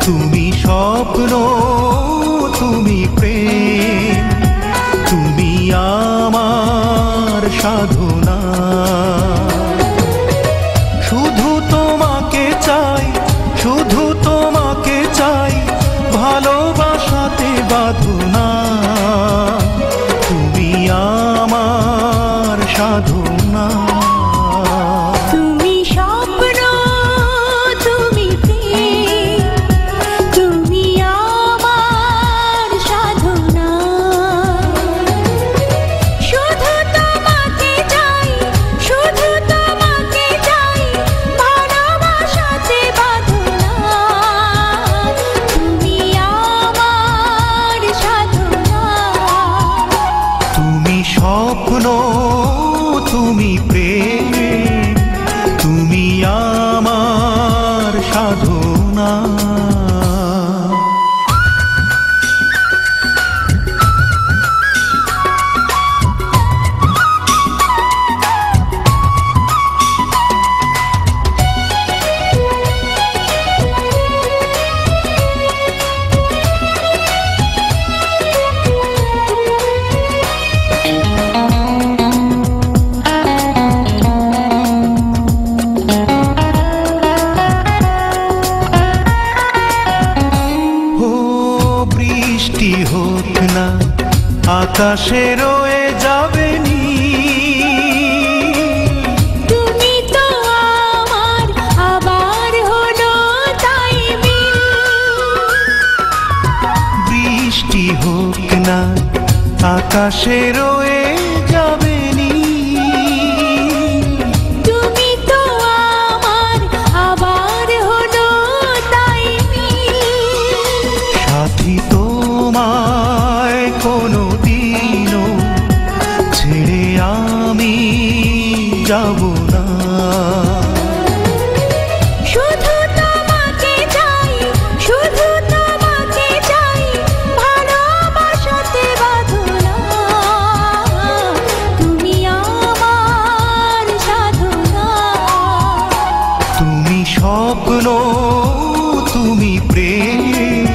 তুমি স্বপ্ন, তুমি প্রেম, তুমি আমার সাধনা। শুধু তোমাকে চাই, শুধু তোমাকে চাই, ভালোবাসাতে বাঁধনা। তুমি আমার সাধনা। তুমি স্বপ্ন, তুমি প্রেম, তুমি আমার সাধনা। শুধু তোমাকে চাই, শুধু তোমাকে চাই, ভালোবাসাতে বাঁধনা। তুমি আমার সাধনা। তুমি স্বপ্ন, তুমি প্রেম, তুমি আমার সাধনা। বৃষ্টি হোক না, আকাশে রয়ে যাবে নীল। তুমি তো আমার, আবার হলো তাই মিল। বৃষ্টি হোক না, আকাশে রয়ে যাবে নীল। তুমি তো আমার, আবার হলো তাই মিল। সাথী তোমায় কোনোদিনও ছেড়ে আমি যাব না। শুধু তোমাকে চাই, শুধু তোমাকে চাই, ভালোবাসাতে বাঁধনা। তুমি আমার সাধনা। তুমি স্বপ্ন, তুমি প্রেম,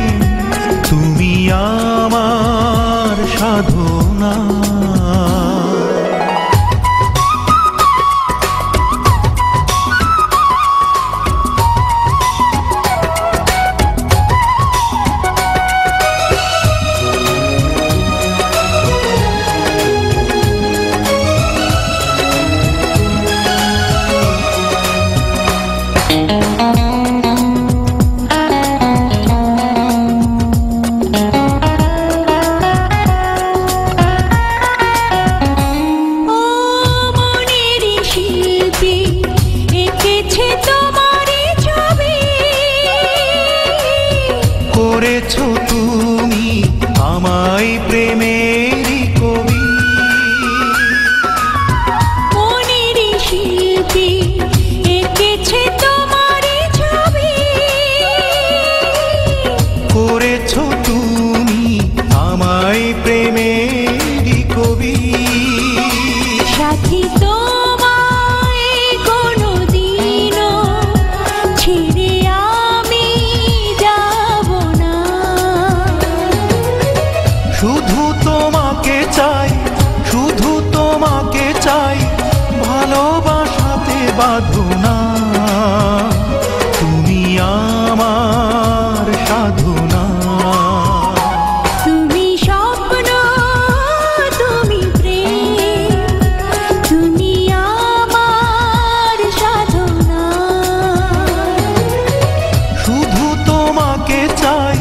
তুমি আমার সাধনা। ও মনের শিল্পী, এঁকেছে তোমারই ছবি। করেছো তুমি আমায় প্রেমেরই কবি। মনের শিল্পী, এঁকেছে তোমারই ছবি। করেছো তুমি আমায় প্রেমেরই কবি। সাথী তোমায় কোনোদিনও ছেড়ে আমি যাব না। শুধু তোমাকে চাই, শুধু তোমাকে চাই, ভালোবাসাতে বাঁধনা। তুমি আমার সাধনা। তুমি স্বপ্ন, তুমি প্রেম, তুমি আমার সাধনা। শুধু তোমাকে চাই,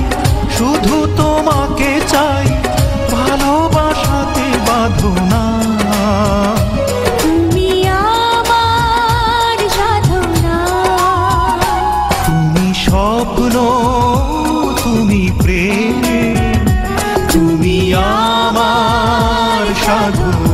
শুধু তোমাকে চাই, ভালোবাসাতে বাঁধনা। তুমি আমার সাধনা। তুমি স্বপ্ন, তুমি প্রেম, তুমি আমার সাধনা।